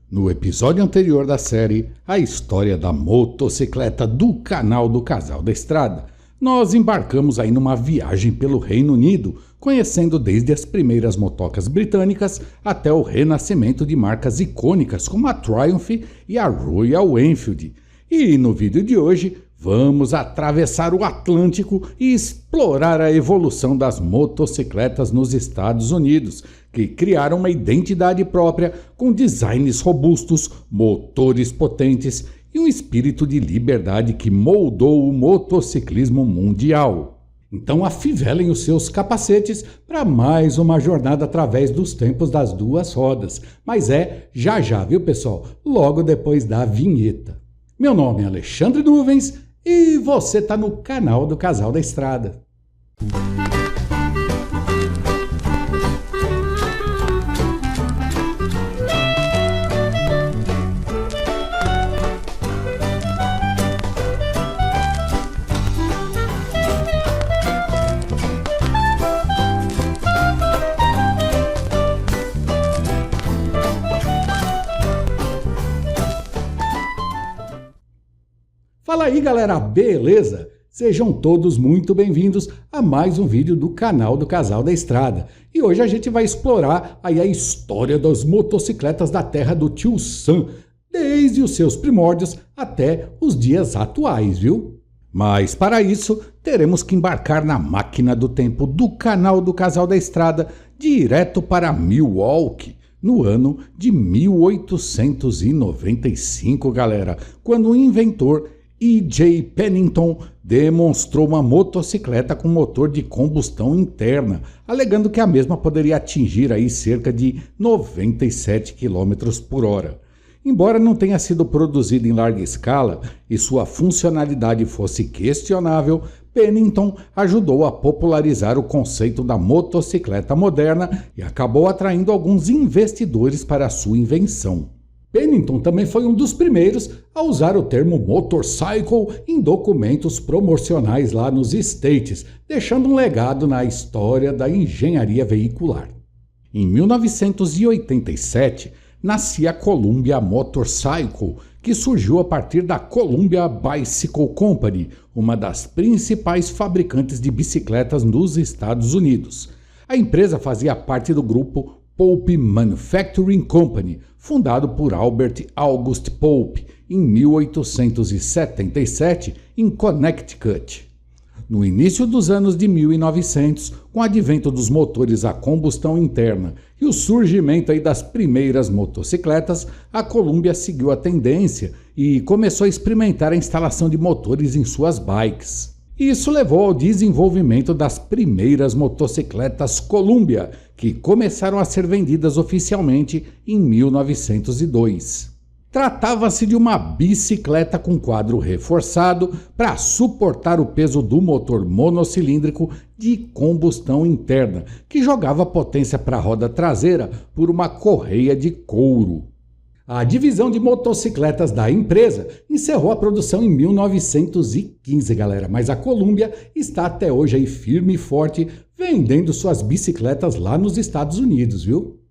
No episódio anterior da série, a história da motocicleta do canal do Casal da Estrada, nós embarcamos aí numa viagem pelo Reino Unido, conhecendo desde as primeiras motocas britânicas até o renascimento de marcas icônicas como a Triumph e a Royal Enfield. E no vídeo de hoje, vamos atravessar o Atlântico e explorar a evolução das motocicletas nos Estados Unidos, que criaram uma identidade própria com designs robustos, motores potentes e um espírito de liberdade que moldou o motociclismo mundial. Então afivelem os seus capacetes para mais uma jornada através dos tempos das duas rodas. Mas já, viu pessoal? Logo depois da vinheta. Meu nome é Alexandre Nuvens e você está no canal do Casal da Estrada. Fala aí galera, beleza? Sejam todos muito bem-vindos a mais um vídeo do canal do Casal da Estrada. E hoje a gente vai explorar aí a história das motocicletas da terra do tio Sam, desde os seus primórdios até os dias atuais, viu? Mas para isso, teremos que embarcar na máquina do tempo do canal do Casal da Estrada direto para Milwaukee, no ano de 1895, galera, quando o inventor E.J. Pennington demonstrou uma motocicleta com motor de combustão interna, alegando que a mesma poderia atingir aí cerca de 97 km por hora. Embora não tenha sido produzida em larga escala e sua funcionalidade fosse questionável, Pennington ajudou a popularizar o conceito da motocicleta moderna e acabou atraindo alguns investidores para a sua invenção. Pennington também foi um dos primeiros a usar o termo motorcycle em documentos promocionais lá nos States, deixando um legado na história da engenharia veicular. Em 1987, nascia a Columbia Motorcycle, que surgiu a partir da Columbia Bicycle Company, uma das principais fabricantes de bicicletas nos Estados Unidos. A empresa fazia parte do grupo Pope Manufacturing Company, fundado por Albert August Pope em 1877 em Connecticut. No início dos anos de 1900, com o advento dos motores a combustão interna e o surgimento aí das primeiras motocicletas, a Columbia seguiu a tendência e começou a experimentar a instalação de motores em suas bikes. Isso levou ao desenvolvimento das primeiras motocicletas Columbia, que começaram a ser vendidas oficialmente em 1902. Tratava-se de uma bicicleta com quadro reforçado para suportar o peso do motor monocilíndrico de combustão interna, que jogava potência para a roda traseira por uma correia de couro. A divisão de motocicletas da empresa encerrou a produção em 1915, galera, mas a Columbia está até hoje aí firme e forte, vendendo suas bicicletas lá nos Estados Unidos, viu?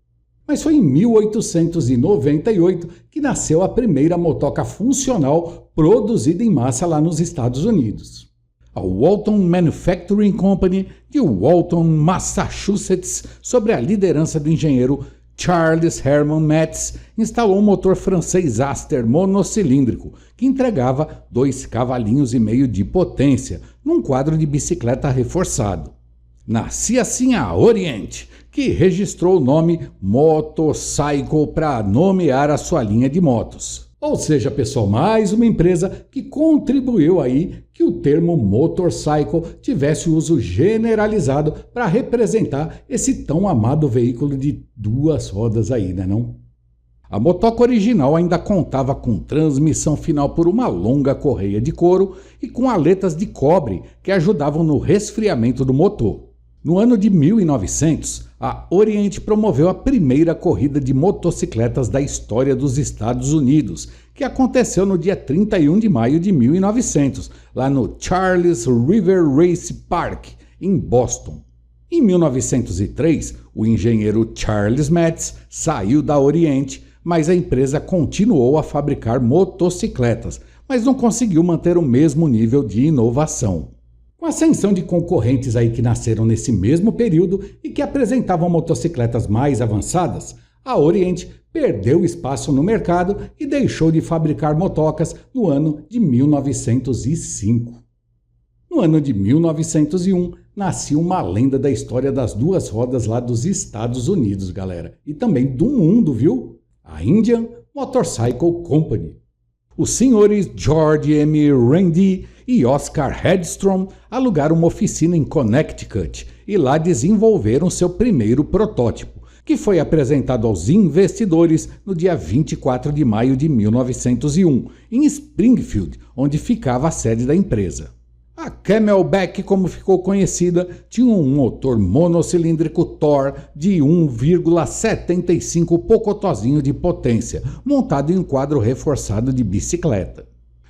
Mas foi em 1898 que nasceu a primeira motoca funcional produzida em massa lá nos Estados Unidos. A Walton Manufacturing Company de Walton, Massachusetts, sob a liderança do engenheiro Charles Herman Metz, instalou um motor francês Aster monocilíndrico que entregava 2,5 cavalinhos de potência num quadro de bicicleta reforçado. Nascia assim a Orient, que registrou o nome Motorcycle para nomear a sua linha de motos. Ou seja, pessoal, mais uma empresa que contribuiu aí que o termo motorcycle tivesse uso generalizado para representar esse tão amado veículo de duas rodas aí, né não? A motoca original ainda contava com transmissão final por uma longa correia de couro e com aletas de cobre que ajudavam no resfriamento do motor. No ano de 1900, a Orient promoveu a primeira corrida de motocicletas da história dos Estados Unidos, que aconteceu no dia 31 de maio de 1900, lá no Charles River Race Park, em Boston. Em 1903, o engenheiro Charles Metz saiu da Orient, mas a empresa continuou a fabricar motocicletas, mas não conseguiu manter o mesmo nível de inovação. Com a ascensão de concorrentes aí que nasceram nesse mesmo período e que apresentavam motocicletas mais avançadas, a Orient perdeu espaço no mercado e deixou de fabricar motocas no ano de 1905. No ano de 1901, nascia uma lenda da história das duas rodas lá dos Estados Unidos, galera, e também do mundo, viu? A Indian Motorcycle Company. Os senhores George M. Randy e Oscar Hedstrom alugaram uma oficina em Connecticut e lá desenvolveram seu primeiro protótipo, que foi apresentado aos investidores no dia 24 de maio de 1901, em Springfield, onde ficava a sede da empresa. A Camelback, como ficou conhecida, tinha um motor monocilíndrico Thor de 1,75 pocotozinho de potência, montado em um quadro reforçado de bicicleta.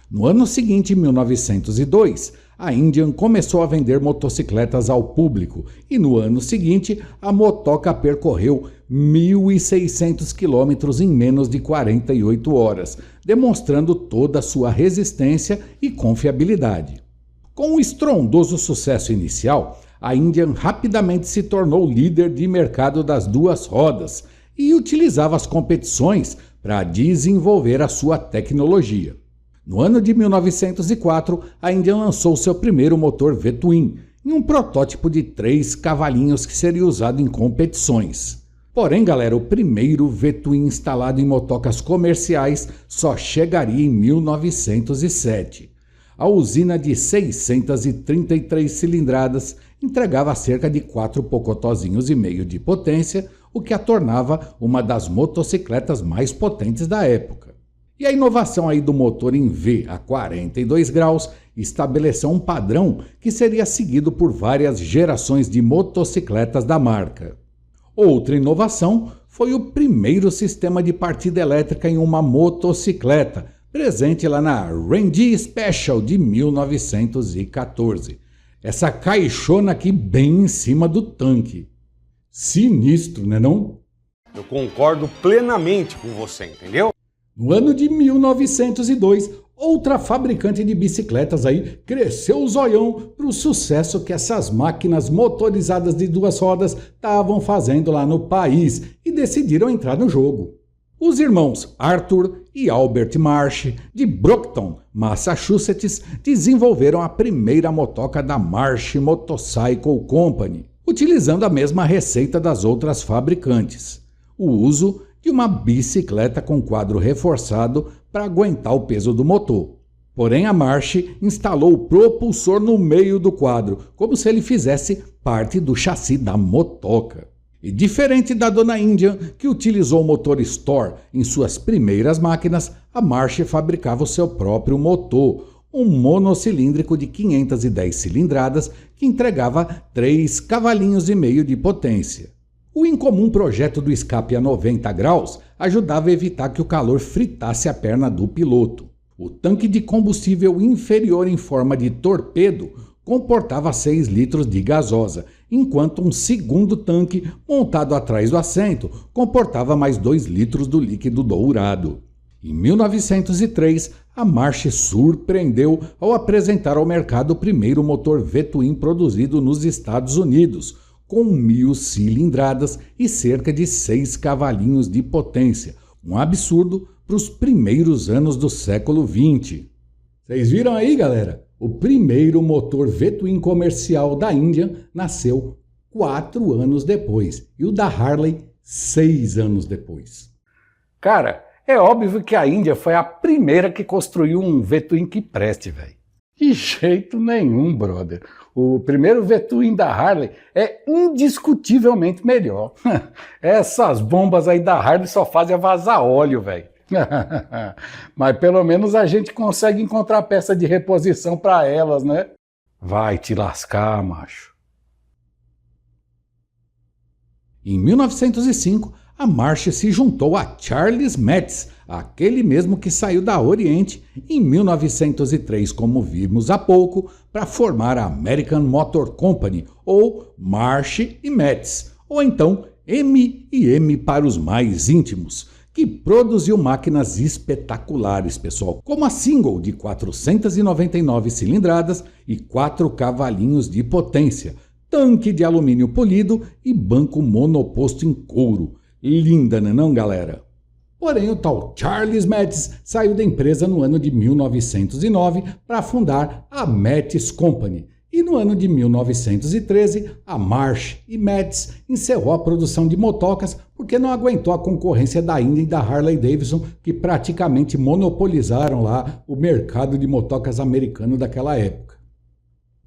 No ano seguinte, 1902, a Indian começou a vender motocicletas ao público e no ano seguinte a motoca percorreu 1.600 quilômetros em menos de 48 horas, demonstrando toda a sua resistência e confiabilidade. Com o estrondoso sucesso inicial, a Indian rapidamente se tornou líder de mercado das duas rodas e utilizava as competições para desenvolver a sua tecnologia. No ano de 1904, a Indian lançou seu primeiro motor V-Twin, em um protótipo de 3 cavalinhos que seria usado em competições. Porém, galera, o primeiro V-Twin instalado em motocas comerciais só chegaria em 1907. A usina de 633 cilindradas entregava cerca de 4 pocotozinhos e meio de potência, o que a tornava uma das motocicletas mais potentes da época. E a inovação aí do motor em V a 42 graus estabeleceu um padrão que seria seguido por várias gerações de motocicletas da marca. Outra inovação foi o primeiro sistema de partida elétrica em uma motocicleta, presente lá na Randy Special de 1914. Essa caixona aqui bem em cima do tanque. Sinistro, né não? Eu concordo plenamente com você, entendeu? No ano de 1902, outra fabricante de bicicletas aí cresceu o zoião para o sucesso que essas máquinas motorizadas de duas rodas estavam fazendo lá no país e decidiram entrar no jogo. Os irmãos Arthur e Albert Marsh, de Brockton, Massachusetts, desenvolveram a primeira motoca da Marsh Motorcycle Company, utilizando a mesma receita das outras fabricantes: o uso de uma bicicleta com quadro reforçado para aguentar o peso do motor. Porém, a Marsh instalou o propulsor no meio do quadro, como se ele fizesse parte do chassi da motoca. E diferente da dona Indian, que utilizou o motor Storr em suas primeiras máquinas, a Marsh fabricava o seu próprio motor, um monocilíndrico de 510 cilindradas que entregava 3 cavalinhos e meio de potência. O incomum projeto do escape a 90 graus ajudava a evitar que o calor fritasse a perna do piloto. O tanque de combustível inferior em forma de torpedo comportava 6 litros de gasosa, enquanto um segundo tanque, montado atrás do assento, comportava mais 2 litros do líquido dourado. Em 1903, a Marsh surpreendeu ao apresentar ao mercado o primeiro motor V-Twin produzido nos Estados Unidos, com 1.000 cilindradas e cerca de 6 cavalinhos de potência, um absurdo para os primeiros anos do século XX. Vocês viram aí, galera? O primeiro motor V-Twin comercial da Indian nasceu 4 anos depois e o da Harley 6 anos depois. Cara, é óbvio que a Índia foi a primeira que construiu um V-Twin que preste, velho. De jeito nenhum, brother. O primeiro V-Twin da Harley é indiscutivelmente melhor. Essas bombas aí da Harley só fazem vazar óleo, velho. Mas pelo menos a gente consegue encontrar peça de reposição para elas, né? Vai te lascar, macho. Em 1905, a Marsh se juntou a Charles Metz, aquele mesmo que saiu da Orient em 1903, como vimos há pouco, para formar a American Motor Company, ou Marsh e Metz, ou então M&M para os mais íntimos, que produziu máquinas espetaculares, pessoal, como a Single de 499 cilindradas e 4 cavalinhos de potência, tanque de alumínio polido e banco monoposto em couro. Linda, né não, galera? Porém, o tal Charles Metz saiu da empresa no ano de 1909 para fundar a Metz Company. E no ano de 1913, a Marsh e Metz encerrou a produção de motocas porque não aguentou a concorrência da Indy e da Harley Davidson, que praticamente monopolizaram lá o mercado de motocas americano daquela época.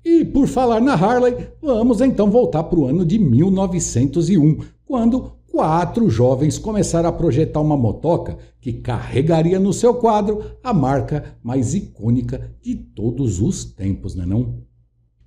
E por falar na Harley, vamos então voltar para o ano de 1901, quando 4 jovens começaram a projetar uma motoca que carregaria no seu quadro a marca mais icônica de todos os tempos, né não?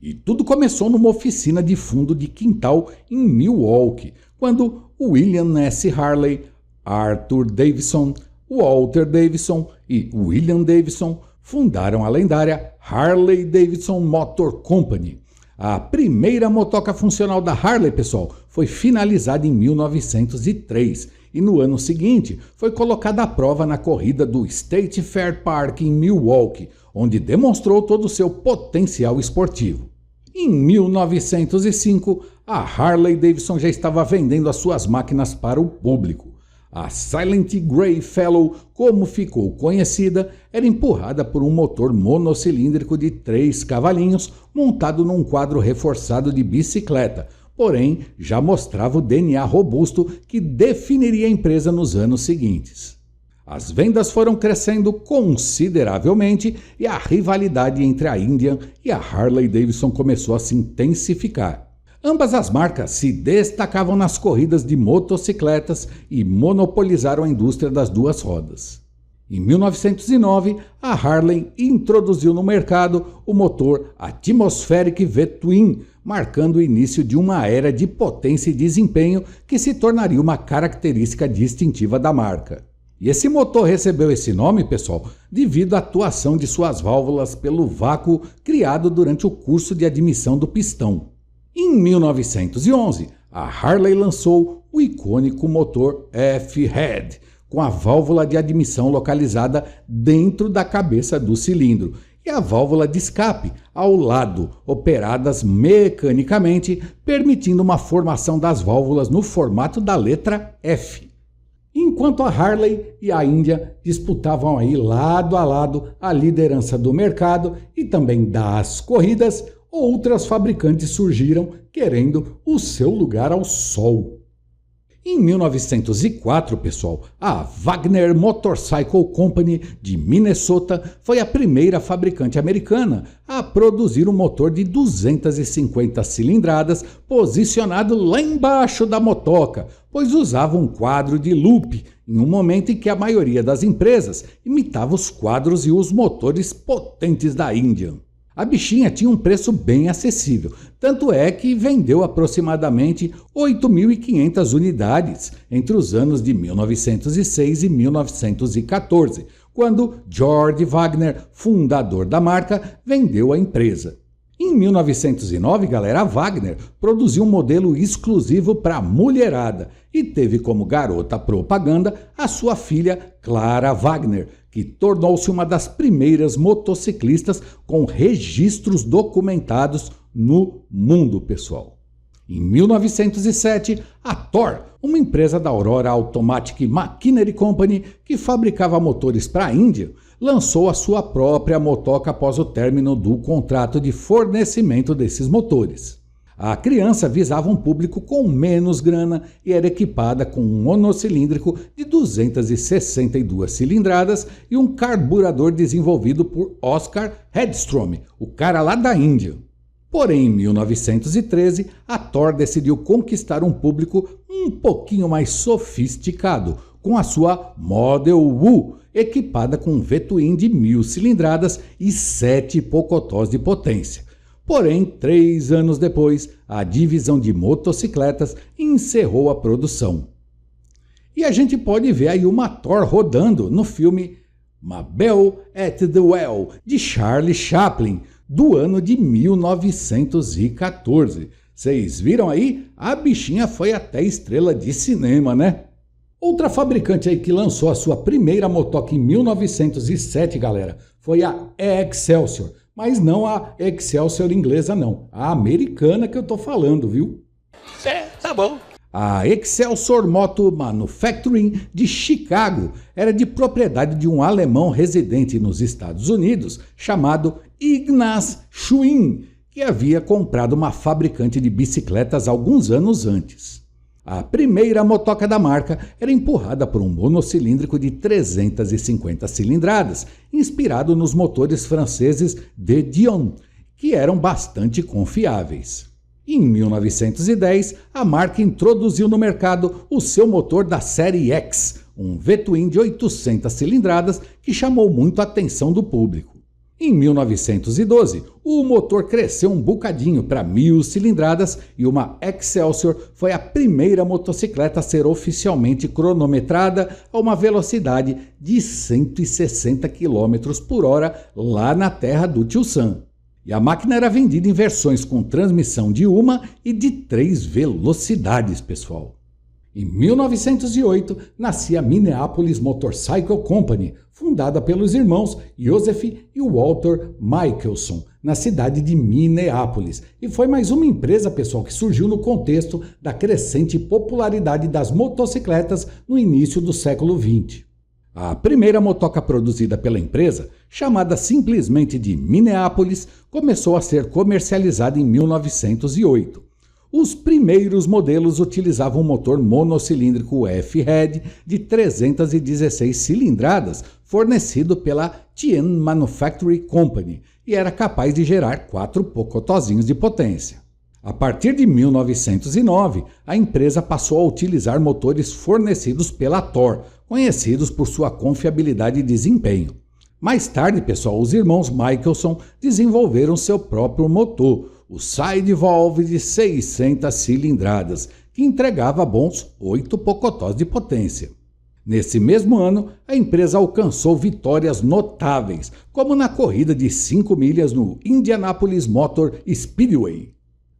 E tudo começou numa oficina de fundo de quintal em Milwaukee, quando William S. Harley, Arthur Davidson, Walter Davidson e William Davidson fundaram a lendária Harley Davidson Motor Company. A primeira motoca funcional da Harley, pessoal, foi finalizada em 1903 e no ano seguinte foi colocada à prova na corrida do State Fair Park em Milwaukee, onde demonstrou todo o seu potencial esportivo. Em 1905, a Harley Davidson já estava vendendo as suas máquinas para o público. A Silent Grey Fellow, como ficou conhecida, era empurrada por um motor monocilíndrico de 3 cavalinhos montado num quadro reforçado de bicicleta, porém já mostrava o DNA robusto que definiria a empresa nos anos seguintes. As vendas foram crescendo consideravelmente e a rivalidade entre a Indian e a Harley Davidson começou a se intensificar. Ambas as marcas se destacavam nas corridas de motocicletas e monopolizaram a indústria das duas rodas. Em 1909, a Harley introduziu no mercado o motor Atmospheric V-Twin, marcando o início de uma era de potência e desempenho que se tornaria uma característica distintiva da marca. E esse motor recebeu esse nome, pessoal, devido à atuação de suas válvulas pelo vácuo criado durante o curso de admissão do pistão. Em 1911, a Harley lançou o icônico motor F-Head, com a válvula de admissão localizada dentro da cabeça do cilindro e a válvula de escape ao lado, operadas mecanicamente, permitindo uma formação das válvulas no formato da letra F. Enquanto a Harley e a India disputavam aí lado a lado a liderança do mercado e também das corridas, outras fabricantes surgiram querendo o seu lugar ao sol. Em 1904, pessoal, a Wagner Motorcycle Company de Minnesota foi a primeira fabricante americana a produzir um motor de 250 cilindradas posicionado lá embaixo da motoca, pois usava um quadro de loop em um momento em que a maioria das empresas imitava os quadros e os motores potentes da Indian. A bichinha tinha um preço bem acessível, tanto é que vendeu aproximadamente 8.500 unidades entre os anos de 1906 e 1914, quando George Wagner, fundador da marca, vendeu a empresa. Em 1909, galera, a Wagner produziu um modelo exclusivo para a mulherada e teve como garota propaganda a sua filha Clara Wagner, que tornou-se uma das primeiras motociclistas com registros documentados no mundo, pessoal. Em 1907, a Thor, uma empresa da Aurora Automatic Machinery Company que fabricava motores para a Índia, lançou a sua própria motoca após o término do contrato de fornecimento desses motores. A criança visava um público com menos grana e era equipada com um monocilíndrico de 262 cilindradas e um carburador desenvolvido por Oscar Hedstrom, o cara lá da Índia. Porém, em 1913, a Thor decidiu conquistar um público um pouquinho mais sofisticado, com a sua Model U, equipada com um V-Twin de 1.000 cilindradas e 7 pocotós de potência. Porém, 3 anos depois, a divisão de motocicletas encerrou a produção. E a gente pode ver aí uma Thor rodando no filme Mabel at the Well, de Charlie Chaplin, do ano de 1914. Vocês viram aí? A bichinha foi até estrela de cinema, né? Outra fabricante aí que lançou a sua primeira motoca em 1907, galera, foi a Excelsior. Mas não a Excelsior inglesa não, a americana que eu tô falando, viu? Tá bom. A Excelsior Moto Manufacturing de Chicago era de propriedade de um alemão residente nos Estados Unidos chamado Ignaz Schwinn, que havia comprado uma fabricante de bicicletas alguns anos antes. A primeira motoca da marca era empurrada por um monocilíndrico de 350 cilindradas, inspirado nos motores franceses de Dion, que eram bastante confiáveis. Em 1910, a marca introduziu no mercado o seu motor da série X, um V-Twin de 800 cilindradas que chamou muito a atenção do público. Em 1912, o motor cresceu um bocadinho para 1000 cilindradas e uma Excelsior foi a primeira motocicleta a ser oficialmente cronometrada a uma velocidade de 160 km por hora lá na terra do Tio Sam. E a máquina era vendida em versões com transmissão de 1 e de 3 velocidades, pessoal. Em 1908, nascia a Minneapolis Motorcycle Company, fundada pelos irmãos Joseph e Walter Michelson, na cidade de Minneapolis. E foi mais uma empresa, pessoal, que surgiu no contexto da crescente popularidade das motocicletas no início do século XX. A primeira motoca produzida pela empresa, chamada simplesmente de Minneapolis, começou a ser comercializada em 1908. Os primeiros modelos utilizavam um motor monocilíndrico F-Head de 316 cilindradas, fornecido pela Tien Manufacturing Company, e era capaz de gerar 4 pocotozinhos de potência. A partir de 1909, a empresa passou a utilizar motores fornecidos pela Thor, conhecidos por sua confiabilidade e desempenho. Mais tarde, pessoal, os irmãos Michelson desenvolveram seu próprio motor, o Sidevolve de 600 cilindradas, que entregava bons 8 pocotós de potência. Nesse mesmo ano, a empresa alcançou vitórias notáveis, como na corrida de 5 milhas no Indianapolis Motor Speedway.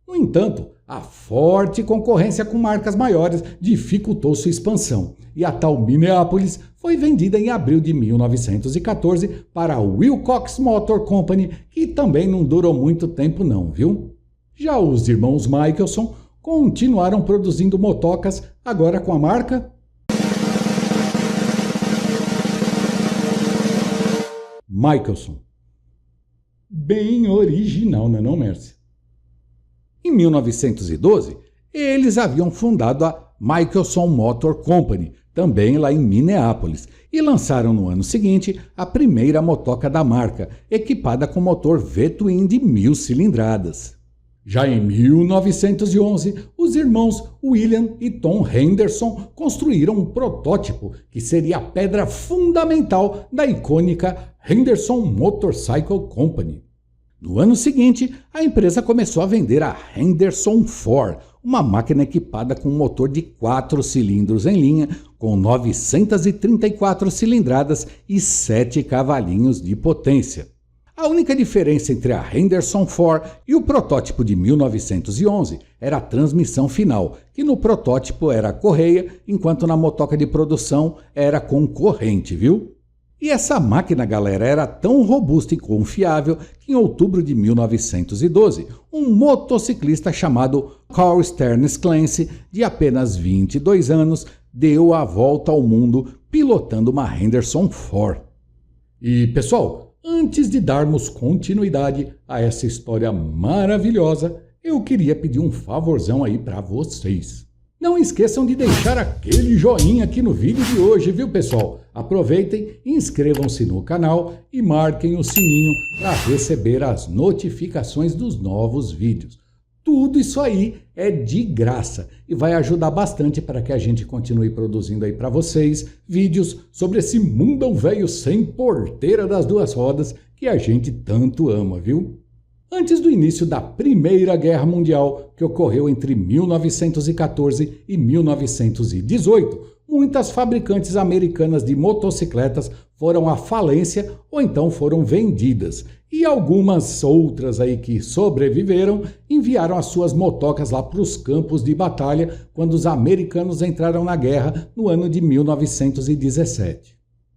No entanto, a forte concorrência com marcas maiores dificultou sua expansão, e a tal Minneapolis foi vendida em abril de 1914 para a Wilcox Motor Company, que também não durou muito tempo não, viu? Já os irmãos Michelson continuaram produzindo motocas, agora com a marca Michelson. Bem original, não é não, Mércia? Em 1912, eles haviam fundado a Michelson Motor Company, também lá em Minneapolis, e lançaram no ano seguinte a primeira motoca da marca, equipada com motor V-Twin de 1000 cilindradas. Já em 1911, os irmãos William e Tom Henderson construíram um protótipo que seria a pedra fundamental da icônica Henderson Motorcycle Company. No ano seguinte, a empresa começou a vender a Henderson 4, uma máquina equipada com um motor de 4 cilindros em linha, com 934 cilindradas e 7 cavalinhos de potência. A única diferença entre a Henderson 4 e o protótipo de 1911 era a transmissão final, que no protótipo era a correia, enquanto na motoca de produção era com corrente, viu? E essa máquina, galera, era tão robusta e confiável que em outubro de 1912, um motociclista chamado Carl Stearns Clancy, de apenas 22 anos, deu a volta ao mundo pilotando uma Henderson 4. E, pessoal, antes de darmos continuidade a essa história maravilhosa, eu queria pedir um favorzão aí para vocês. Não esqueçam de deixar aquele joinha aqui no vídeo de hoje, viu, pessoal? Aproveitem, inscrevam-se no canal e marquem o sininho para receber as notificações dos novos vídeos. Tudo isso aí é de graça e vai ajudar bastante para que a gente continue produzindo aí para vocês vídeos sobre esse mundão velho sem porteira das duas rodas que a gente tanto ama, viu? Antes do início da Primeira Guerra Mundial, que ocorreu entre 1914 e 1918, muitas fabricantes americanas de motocicletas foram à falência ou então foram vendidas. E algumas outras aí que sobreviveram enviaram as suas motocas lá para os campos de batalha quando os americanos entraram na guerra no ano de 1917.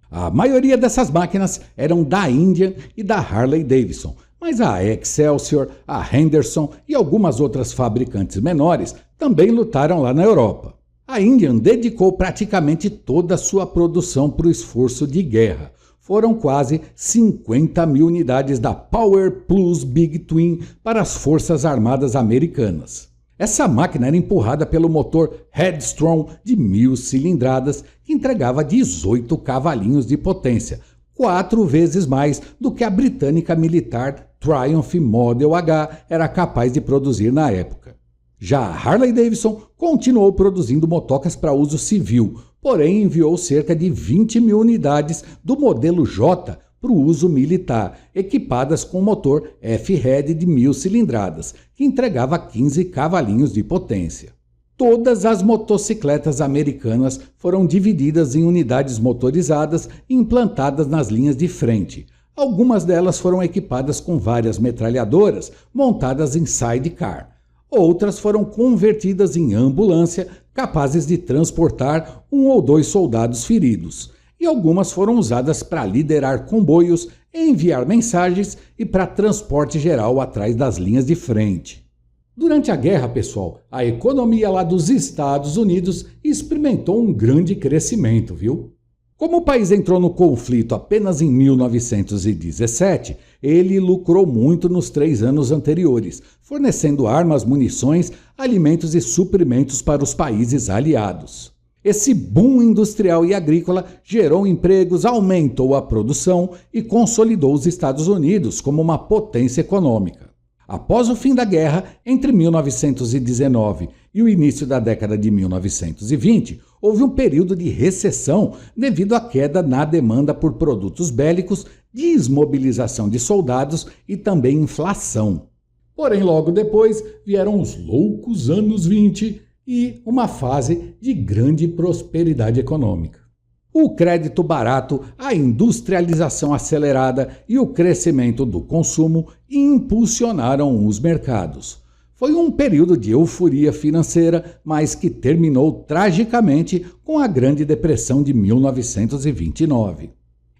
A maioria dessas máquinas eram da Indian e da Harley Davidson, mas a Excelsior, a Henderson e algumas outras fabricantes menores também lutaram lá na Europa. A Indian dedicou praticamente toda a sua produção para o esforço de guerra. Foram quase 50 mil unidades da Power Plus Big Twin para as Forças Armadas Americanas. Essa máquina era empurrada pelo motor Headstrong de 1.000 cilindradas, que entregava 18 cavalinhos de potência, 4 vezes mais do que a britânica militar Triumph Model H era capaz de produzir na época. Já a Harley Davidson continuou produzindo motocas para uso civil, porém enviou cerca de 20 mil unidades do modelo J para o uso militar, equipadas com motor F-Head de 1.000 cilindradas, que entregava 15 cavalinhos de potência. Todas as motocicletas americanas foram divididas em unidades motorizadas e implantadas nas linhas de frente. Algumas delas foram equipadas com várias metralhadoras montadas em sidecar. Outras foram convertidas em ambulância, capazes de transportar 1 ou 2 soldados feridos. E algumas foram usadas para liderar comboios, enviar mensagens e para transporte geral atrás das linhas de frente. Durante a guerra, pessoal, a economia lá dos Estados Unidos experimentou um grande crescimento, viu? Como o país entrou no conflito apenas em 1917, ele lucrou muito nos 3 anos anteriores, fornecendo armas, munições, alimentos e suprimentos para os países aliados. Esse boom industrial e agrícola gerou empregos, aumentou a produção e consolidou os Estados Unidos como uma potência econômica. Após o fim da guerra, entre 1919 e o início da década de 1920, houve um período de recessão devido à queda na demanda por produtos bélicos, desmobilização de soldados e também inflação. Porém, logo depois vieram os loucos anos 20 e uma fase de grande prosperidade econômica. O crédito barato, a industrialização acelerada e o crescimento do consumo impulsionaram os mercados. Foi um período de euforia financeira, mas que terminou tragicamente com a Grande Depressão de 1929.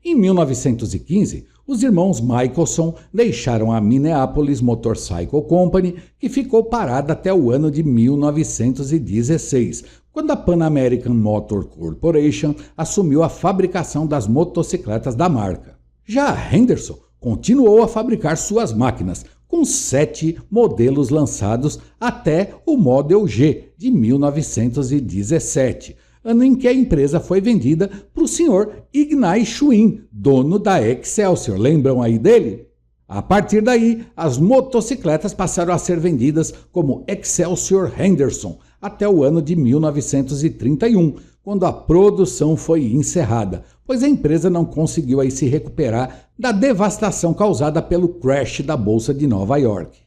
Em 1915, os irmãos Michelson deixaram a Minneapolis Motorcycle Company, que ficou parada até o ano de 1916, quando a Pan American Motor Corporation assumiu a fabricação das motocicletas da marca. Já a Henderson continuou a fabricar suas máquinas, com 7 modelos lançados até o Model G de 1917, ano em que a empresa foi vendida para o Sr. Ignai Schwinn, dono da Excelsior. Lembram aí dele? A partir daí, as motocicletas passaram a ser vendidas como Excelsior Henderson até o ano de 1931, quando a produção foi encerrada, pois a empresa não conseguiu aí se recuperar da devastação causada pelo crash da Bolsa de Nova York.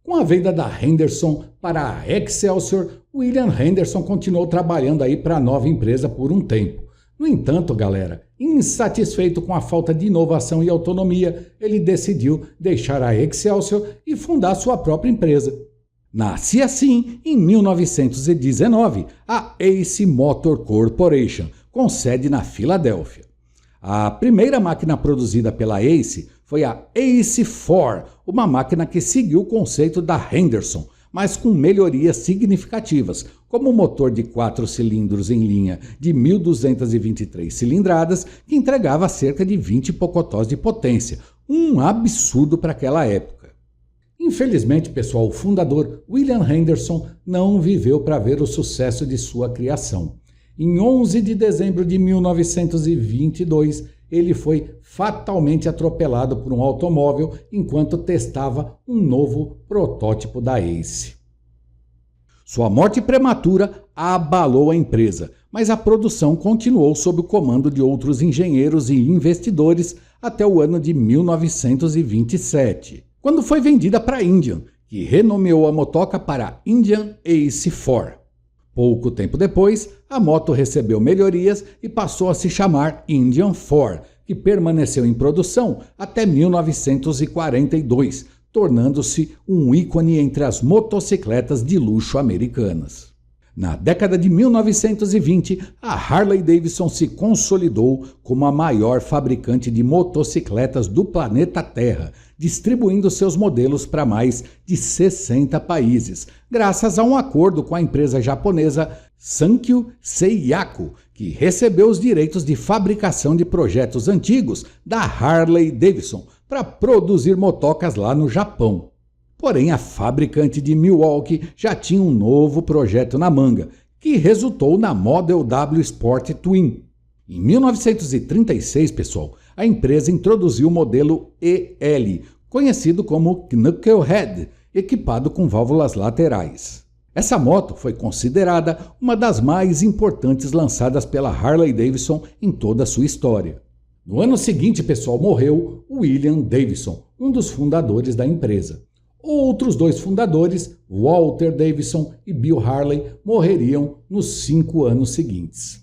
Com a venda da Henderson para a Excelsior, William Henderson continuou trabalhando aí para a nova empresa por um tempo. No entanto, galera, insatisfeito com a falta de inovação e autonomia, ele decidiu deixar a Excelsior e fundar sua própria empresa. Nasce assim, em 1919, a Ace Motor Corporation, com sede na Filadélfia. A primeira máquina produzida pela Ace foi a Ace 4, uma máquina que seguiu o conceito da Henderson, mas com melhorias significativas, como o motor de 4 cilindros em linha de 1.223 cilindradas, que entregava cerca de 20 pocotós de potência, um absurdo para aquela época. Infelizmente, pessoal, o fundador William Henderson não viveu para ver o sucesso de sua criação. Em 11 de dezembro de 1922, ele foi fatalmente atropelado por um automóvel enquanto testava um novo protótipo da Ace. Sua morte prematura abalou a empresa, mas a produção continuou sob o comando de outros engenheiros e investidores até o ano de 1927, quando foi vendida para a Indian, que renomeou a motoca para Indian Ace 4. Pouco tempo depois, a moto recebeu melhorias e passou a se chamar Indian 4, que permaneceu em produção até 1942, tornando-se um ícone entre as motocicletas de luxo americanas. Na década de 1920, a Harley-Davidson se consolidou como a maior fabricante de motocicletas do planeta Terra, distribuindo seus modelos para mais de 60 países, graças a um acordo com a empresa japonesa Sankyo Seiyaku, que recebeu os direitos de fabricação de projetos antigos da Harley-Davidson para produzir motocas lá no Japão. Porém, a fabricante de Milwaukee já tinha um novo projeto na manga, que resultou na Model W Sport Twin. Em 1936, pessoal, a empresa introduziu o modelo EL, conhecido como Knucklehead, equipado com válvulas laterais. Essa moto foi considerada uma das mais importantes lançadas pela Harley-Davidson em toda a sua história. No ano seguinte, pessoal, morreu William Davidson, um dos fundadores da empresa. Outros dois fundadores, Walter Davidson e Bill Harley, morreriam nos 5 anos seguintes.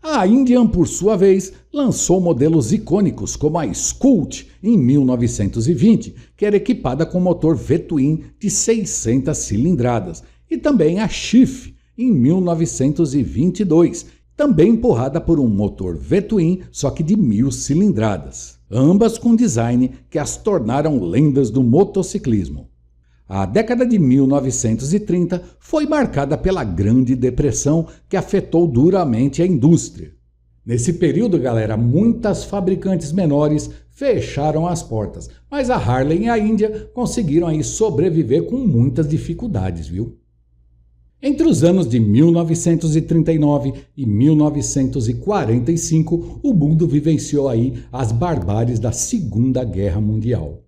A Indian, por sua vez, lançou modelos icônicos como a Scout em 1920, que era equipada com motor V-Twin de 600 cilindradas, e também a Chief em 1922, também empurrada por um motor V-Twin, só que de 1000 cilindradas. Ambas com design que as tornaram lendas do motociclismo. A década de 1930 foi marcada pela Grande Depressão, que afetou duramente a indústria. Nesse período, galera, muitas fabricantes menores fecharam as portas, mas a Harley e a India conseguiram aí sobreviver com muitas dificuldades, viu? Entre os anos de 1939 e 1945, o mundo vivenciou aí as barbáries da Segunda Guerra Mundial.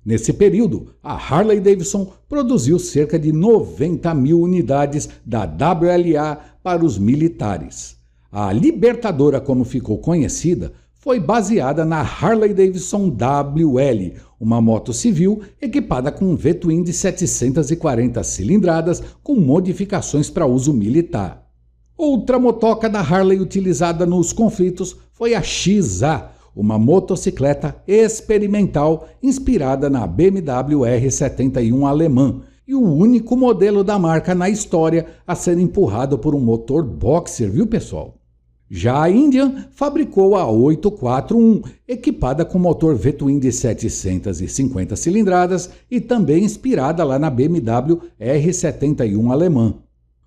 Nesse período, a Harley-Davidson produziu cerca de 90.000 unidades da WLA para os militares. A Libertadora, como ficou conhecida, foi baseada na Harley-Davidson WL, uma moto civil equipada com um V-Twin de 740 cilindradas com modificações para uso militar. Outra motoca da Harley utilizada nos conflitos foi a XA, uma motocicleta experimental inspirada na BMW R71 alemã e o único modelo da marca na história a ser empurrado por um motor boxer, viu, pessoal? Já a Indian fabricou a 841, equipada com motor V-Twin de 750 cilindradas e também inspirada lá na BMW R71 alemã.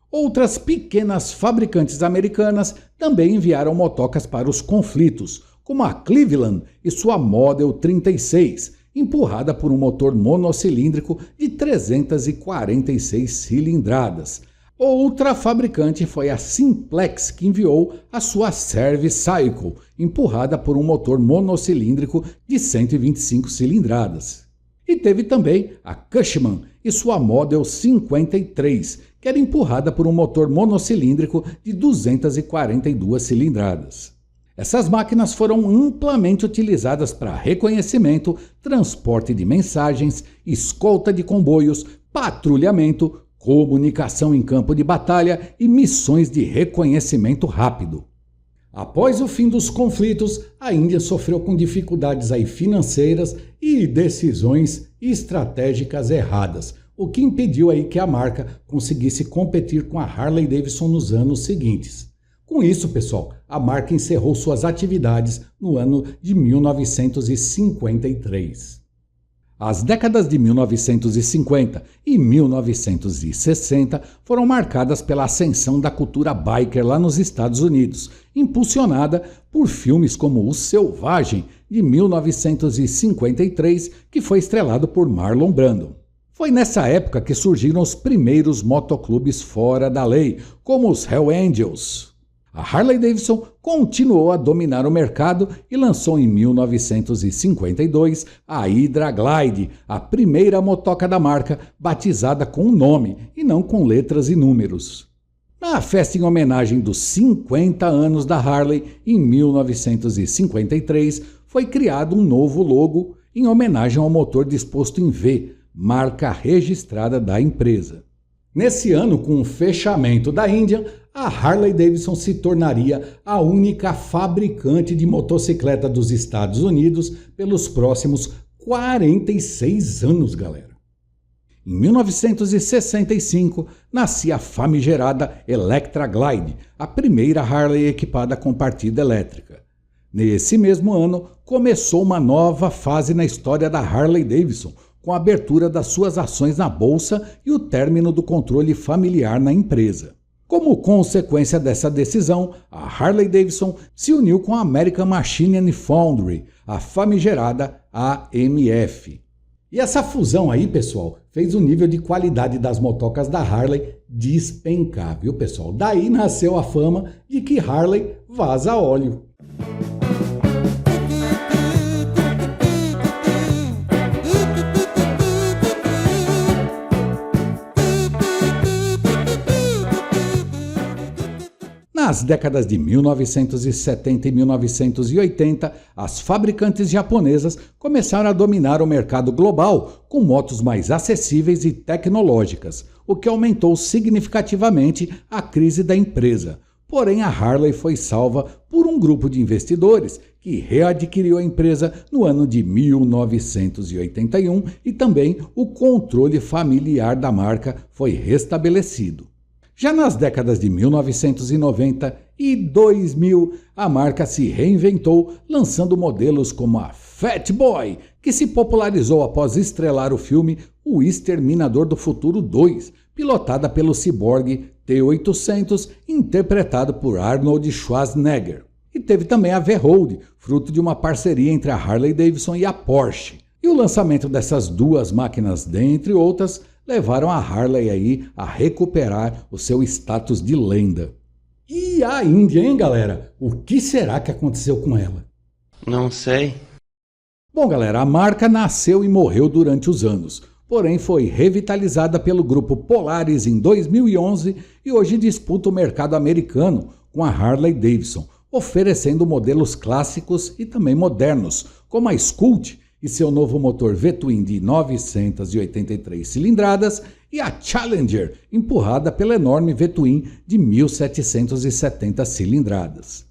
Outras pequenas fabricantes americanas também enviaram motocas para os conflitos, como a Cleveland e sua Model 36, empurrada por um motor monocilíndrico de 346 cilindradas. Outra fabricante foi a Simplex, que enviou a sua Service Cycle, empurrada por um motor monocilíndrico de 125 cilindradas. E teve também a Cushman e sua Model 53, que era empurrada por um motor monocilíndrico de 242 cilindradas. Essas máquinas foram amplamente utilizadas para reconhecimento, transporte de mensagens, escolta de comboios, patrulhamento, comunicação em campo de batalha e missões de reconhecimento rápido. Após o fim dos conflitos, a Índia sofreu com dificuldades aí financeiras e decisões estratégicas erradas, o que impediu aí que a marca conseguisse competir com a Harley-Davidson nos anos seguintes. Com isso, pessoal, a marca encerrou suas atividades no ano de 1953. As décadas de 1950 e 1960 foram marcadas pela ascensão da cultura biker lá nos Estados Unidos, impulsionada por filmes como O Selvagem, de 1953, que foi estrelado por Marlon Brando. Foi nessa época que surgiram os primeiros motoclubes fora da lei, como os Hell Angels. A Harley-Davidson continuou a dominar o mercado e lançou em 1952 a Hydra Glide, a primeira motoca da marca batizada com um nome e não com letras e números. Na festa em homenagem dos 50 anos da Harley, em 1953, foi criado um novo logo em homenagem ao motor disposto em V, marca registrada da empresa. Nesse ano, com o fechamento da Índia, a Harley-Davidson se tornaria a única fabricante de motocicleta dos Estados Unidos pelos próximos 46 anos, galera. Em 1965, nascia a famigerada Electra Glide, a primeira Harley equipada com partida elétrica. Nesse mesmo ano, começou uma nova fase na história da Harley-Davidson, com a abertura das suas ações na bolsa e o término do controle familiar na empresa. Como consequência dessa decisão, a Harley-Davidson se uniu com a American Machine and Foundry, a famigerada AMF. E essa fusão aí, pessoal, fez o nível de qualidade das motocas da Harley despencar, viu, pessoal? Daí nasceu a fama de que Harley vaza óleo. Nas décadas de 1970 e 1980, as fabricantes japonesas começaram a dominar o mercado global com motos mais acessíveis e tecnológicas, o que aumentou significativamente a crise da empresa. Porém, a Harley foi salva por um grupo de investidores que readquiriu a empresa no ano de 1981 e também o controle familiar da marca foi restabelecido. Já nas décadas de 1990 e 2000, a marca se reinventou, lançando modelos como a Fat Boy, que se popularizou após estrelar o filme O Exterminador do Futuro 2, pilotada pelo ciborgue T-800, interpretado por Arnold Schwarzenegger. E teve também a V-Road, fruto de uma parceria entre a Harley-Davidson e a Porsche. E o lançamento dessas duas máquinas, dentre outras, levaram a Harley aí a recuperar o seu status de lenda. E a Índia, hein, galera? O que será que aconteceu com ela? Não sei. Bom, galera, a marca nasceu e morreu durante os anos, porém foi revitalizada pelo grupo Polaris em 2011 e hoje disputa o mercado americano com a Harley-Davidson, oferecendo modelos clássicos e também modernos, como a Scout e seu novo motor V-Twin de 983 cilindradas e a Challenger, empurrada pela enorme V-Twin de 1770 cilindradas.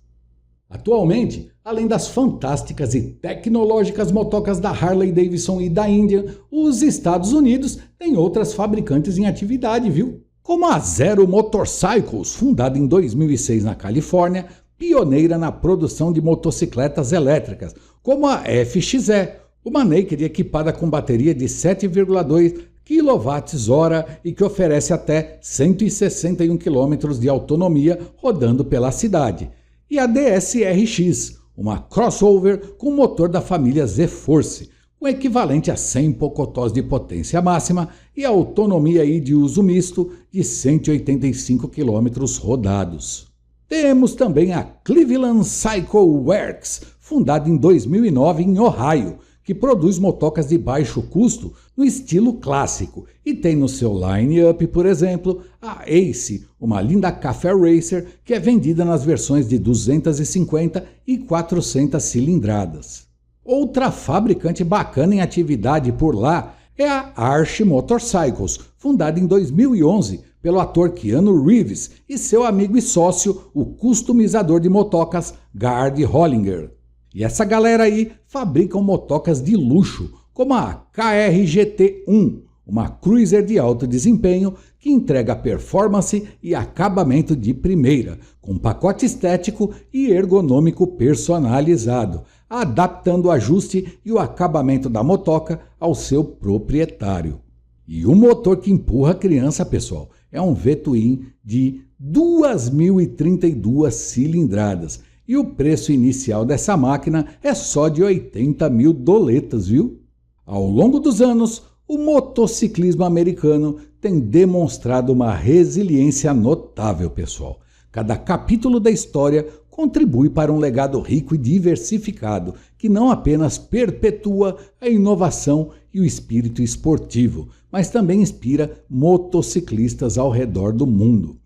Atualmente, além das fantásticas e tecnológicas motocas da Harley-Davidson e da Índia, os Estados Unidos têm outras fabricantes em atividade, viu? Como a Zero Motorcycles, fundada em 2006 na Califórnia, pioneira na produção de motocicletas elétricas, como a FXE, uma naked equipada com bateria de 7,2 kWh e que oferece até 161 km de autonomia rodando pela cidade. E a DSRX, uma crossover com motor da família Z-Force, com equivalente a 100 pocotós de potência máxima e autonomia aí de uso misto de 185 km rodados. Temos também a Cleveland Cycle Works, fundada em 2009 em Ohio, que produz motocas de baixo custo no estilo clássico e tem no seu line-up, por exemplo, a Ace, uma linda Café Racer que é vendida nas versões de 250 e 400 cilindradas. Outra fabricante bacana em atividade por lá é a Arch Motorcycles, fundada em 2011 pelo ator Keanu Reeves e seu amigo e sócio, o customizador de motocas Gard Hollinger. E essa galera aí fabricam motocas de luxo, como a KRGT1, uma cruiser de alto desempenho que entrega performance e acabamento de primeira, com pacote estético e ergonômico personalizado, adaptando o ajuste e o acabamento da motoca ao seu proprietário. E o motor que empurra a criança, pessoal, é um V-Twin de 2.032 cilindradas. E o preço inicial dessa máquina é só de 80 mil doletas, viu? Ao longo dos anos, o motociclismo americano tem demonstrado uma resiliência notável, pessoal. Cada capítulo da história contribui para um legado rico e diversificado, que não apenas perpetua a inovação e o espírito esportivo, mas também inspira motociclistas ao redor do mundo.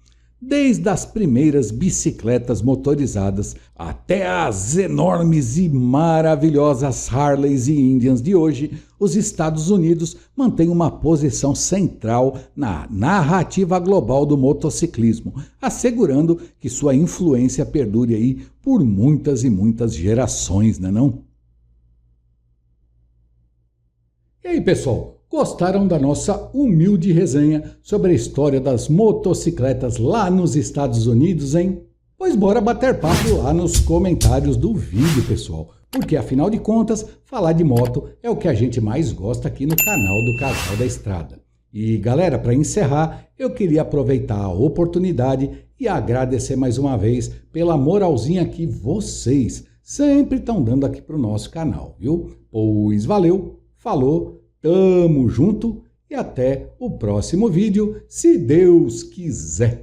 Desde as primeiras bicicletas motorizadas até as enormes e maravilhosas Harleys e Indians de hoje, os Estados Unidos mantêm uma posição central na narrativa global do motociclismo, assegurando que sua influência perdure aí por muitas e muitas gerações, não é não? E aí, pessoal? Gostaram da nossa humilde resenha sobre a história das motocicletas lá nos Estados Unidos, hein? Pois bora bater papo lá nos comentários do vídeo, pessoal. Porque, afinal de contas, falar de moto é o que a gente mais gosta aqui no canal do Casal da Estrada. E, galera, para encerrar, eu queria aproveitar a oportunidade e agradecer mais uma vez pela moralzinha que vocês sempre estão dando aqui pro nosso canal, viu? Pois valeu, falou, tamo junto e até o próximo vídeo, se Deus quiser.